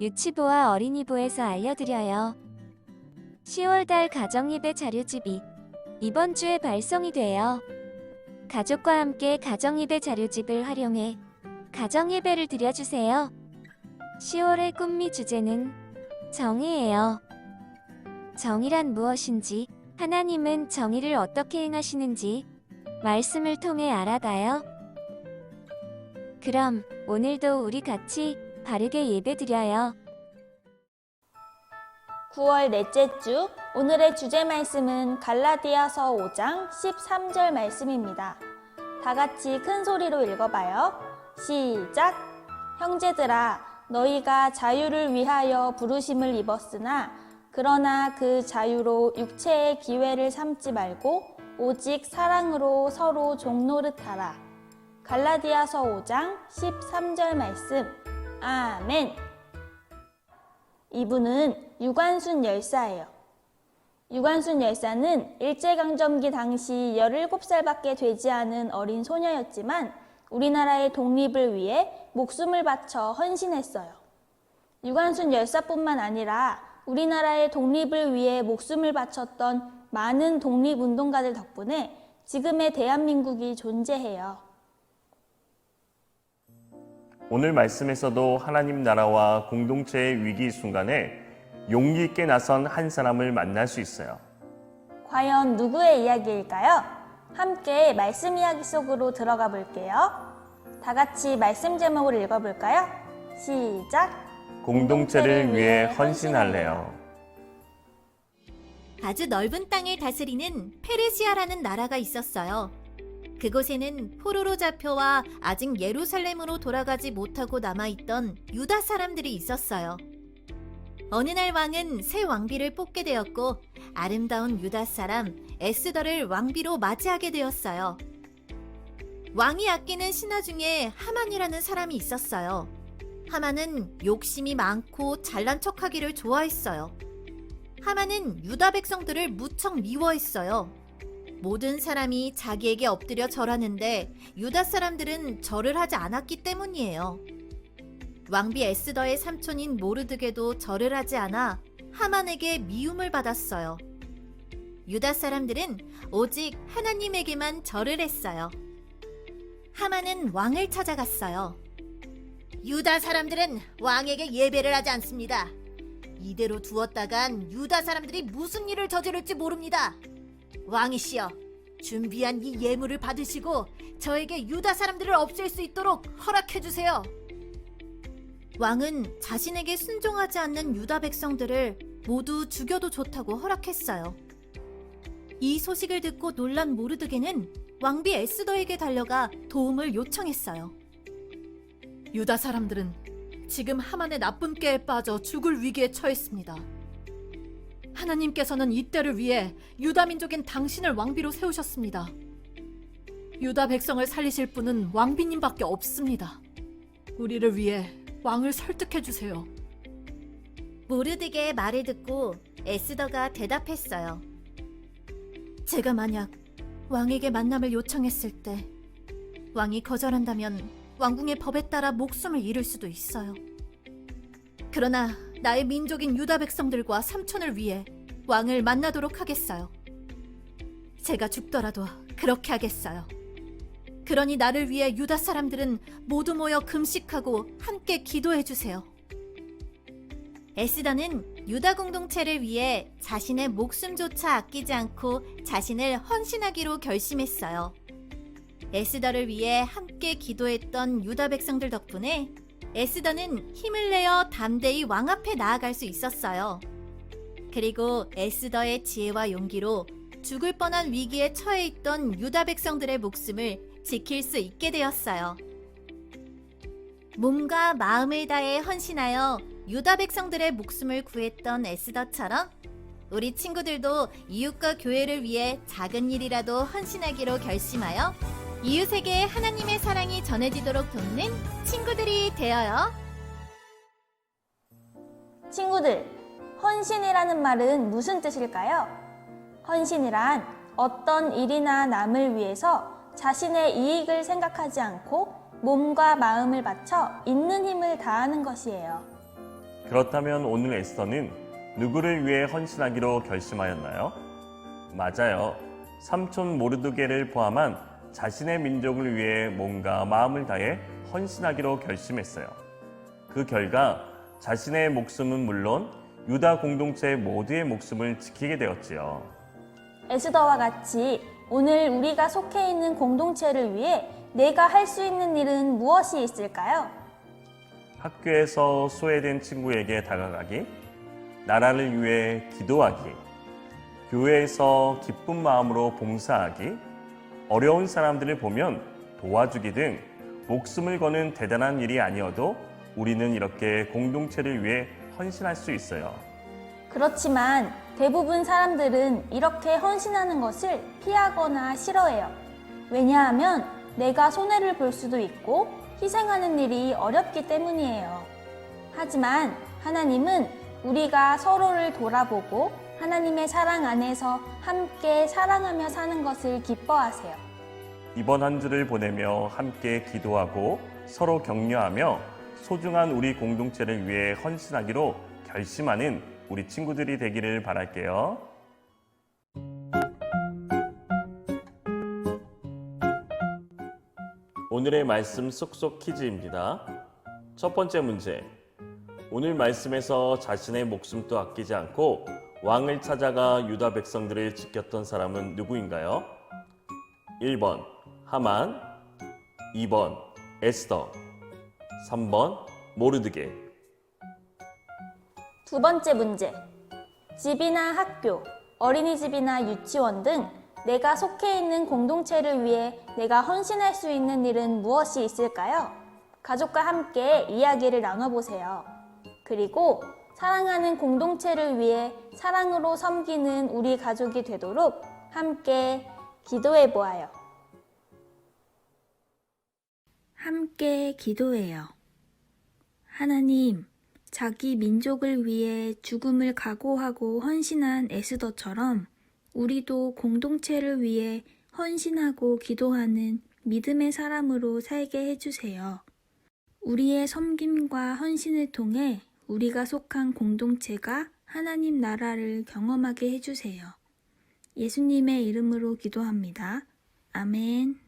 유치부와 어린이부에서 알려드려요. 10월달 가정예배 자료집이 이번 주에 발송이 돼요. 가족과 함께 가정예배 자료집을 활용해 가정예배를 드려주세요. 10월의 꿈미 주제는 정의예요. 정의란 무엇인지, 하나님은 정의를 어떻게 행하시는지 말씀을 통해 알아가요. 그럼 오늘도 우리 같이 바르게 예배드려요. 9월 넷째 주 오늘의 주제 말씀은 갈라디아서 5장 13절 말씀입니다. 다 같이 큰 소리로 읽어봐요. 시작! 형제들아, 너희가 자유를 위하여 부르심을 입었으나 그러나 그 자유로 육체의 기회를 삼지 말고 오직 사랑으로 서로 종노릇하라. 갈라디아서 5장 13절 말씀. 아멘. 이분은 유관순 열사예요. 유관순 열사는 일제강점기 당시 17살밖에 되지 않은 어린 소녀였지만 우리나라의 독립을 위해 목숨을 바쳐 헌신했어요. 유관순 열사뿐만 아니라 우리나라의 독립을 위해 목숨을 바쳤던 많은 독립운동가들 덕분에 지금의 대한민국이 존재해요. 오늘 말씀에서도 하나님 나라와 공동체의 위기 순간에 용기 있게 나선 한 사람을 만날 수 있어요. 과연 누구의 이야기일까요? 함께 말씀 이야기 속으로 들어가 볼게요. 다 같이 말씀 제목을 읽어볼까요? 시작! 공동체를 위해 헌신할래요. 아주 넓은 땅을 다스리는 페르시아라는 나라가 있었어요. 그곳에는 포로로 잡혀와 아직 예루살렘으로 돌아가지 못하고 남아있던 유다 사람들이 있었어요. 어느 날 왕은 새 왕비를 뽑게 되었고 아름다운 유다 사람 에스더를 왕비로 맞이하게 되었어요. 왕이 아끼는 신하 중에 하만이라는 사람이 있었어요. 하만은 욕심이 많고 잘난 척하기를 좋아했어요. 하만은 유다 백성들을 무척 미워했어요. 모든 사람이 자기에게 엎드려 절하는데 유다 사람들은 절을 하지 않았기 때문이에요. 왕비 에스더의 삼촌인 모르드게도 절을 하지 않아 하만에게 미움을 받았어요. 유다 사람들은 오직 하나님에게만 절을 했어요. 하만은 왕을 찾아갔어요. 유다 사람들은 왕에게 예배를 하지 않습니다. 이대로 두었다간 유다 사람들이 무슨 일을 저지를지 모릅니다. 왕이시여, 준비한 이 예물을 받으시고 저에게 유다 사람들을 없앨 수 있도록 허락해 주세요. 왕은 자신에게 순종하지 않는 유다 백성들을 모두 죽여도 좋다고 허락했어요. 이 소식을 듣고 놀란 모르드게는 왕비 에스더에게 달려가 도움을 요청했어요. 유다 사람들은 지금 하만의 나쁜 꾀에 빠져 죽을 위기에 처했습니다. 하나님께서는 이때를 위해 유다 민족인 당신을 왕비로 세우셨습니다. 유다 백성을 살리실 분은 왕비님밖에 없습니다. 우리를 위해 왕을 설득해 주세요. 모르드게의 말을 듣고 에스더가 대답했어요. 제가 만약 왕에게 만남을 요청했을 때 왕이 거절한다면 왕궁의 법에 따라 목숨을 잃을 수도 있어요. 그러나 나의 민족인 유다 백성들과 삼촌을 위해 왕을 만나도록 하겠어요. 제가 죽더라도 그렇게 하겠어요. 그러니 나를 위해 유다 사람들은 모두 모여 금식하고 함께 기도해 주세요. 에스더는 유다 공동체를 위해 자신의 목숨조차 아끼지 않고 자신을 헌신하기로 결심했어요. 에스더를 위해 함께 기도했던 유다 백성들 덕분에 에스더는 힘을 내어 담대히 왕 앞에 나아갈 수 있었어요. 그리고 에스더의 지혜와 용기로 죽을 뻔한 위기에 처해 있던 유다 백성들의 목숨을 지킬 수 있게 되었어요. 몸과 마음을 다해 헌신하여 유다 백성들의 목숨을 구했던 에스더처럼 우리 친구들도 이웃과 교회를 위해 작은 일이라도 헌신하기로 결심하여 이웃에게 하나님의 사랑이 전해지도록 돕는 친구들이 되어요. 친구들, 헌신이라는 말은 무슨 뜻일까요? 헌신이란 어떤 일이나 남을 위해서 자신의 이익을 생각하지 않고 몸과 마음을 바쳐 있는 힘을 다하는 것이에요. 그렇다면 오늘 에스더는 누구를 위해 헌신하기로 결심하였나요? 맞아요. 삼촌 모르드게를 포함한 자신의 민족을 위해 몸과 마음을 다해 헌신하기로 결심했어요. 그 결과 자신의 목숨은 물론 유다 공동체 모두의 목숨을 지키게 되었지요. 에스더와 같이 오늘 우리가 속해 있는 공동체를 위해 내가 할 수 있는 일은 무엇이 있을까요? 학교에서 소외된 친구에게 다가가기, 나라를 위해 기도하기, 교회에서 기쁜 마음으로 봉사하기, 어려운 사람들을 보면 도와주기 등 목숨을 거는 대단한 일이 아니어도 우리는 이렇게 공동체를 위해 헌신할 수 있어요. 그렇지만 대부분 사람들은 이렇게 헌신하는 것을 피하거나 싫어해요. 왜냐하면 내가 손해를 볼 수도 있고 희생하는 일이 어렵기 때문이에요. 하지만 하나님은 우리가 서로를 돌아보고 하나님의 사랑 안에서 함께 사랑하며 사는 것을 기뻐하세요. 이번 한 주를 보내며 함께 기도하고 서로 격려하며 소중한 우리 공동체를 위해 헌신하기로 결심하는 우리 친구들이 되기를 바랄게요. 오늘의 말씀 쏙쏙 퀴즈입니다. 첫 번째 문제. 오늘 말씀에서 자신의 목숨도 아끼지 않고 왕을 찾아가 유다 백성들을 지켰던 사람은 누구인가요? 1번 하만, 2번 에스더, 3번 모르드게. 두 번째 문제. 집이나 학교, 어린이집이나 유치원 등 내가 속해 있는 공동체를 위해 내가 헌신할 수 있는 일은 무엇이 있을까요? 가족과 함께 이야기를 나눠보세요. 그리고 사랑하는 공동체를 위해 사랑으로 섬기는 우리 가족이 되도록 함께 기도해 보아요. 함께 기도해요. 하나님, 자기 민족을 위해 죽음을 각오하고 헌신한 에스더처럼 우리도 공동체를 위해 헌신하고 기도하는 믿음의 사람으로 살게 해주세요. 우리의 섬김과 헌신을 통해 우리가 속한 공동체가 하나님 나라를 경험하게 해주세요. 예수님의 이름으로 기도합니다. 아멘.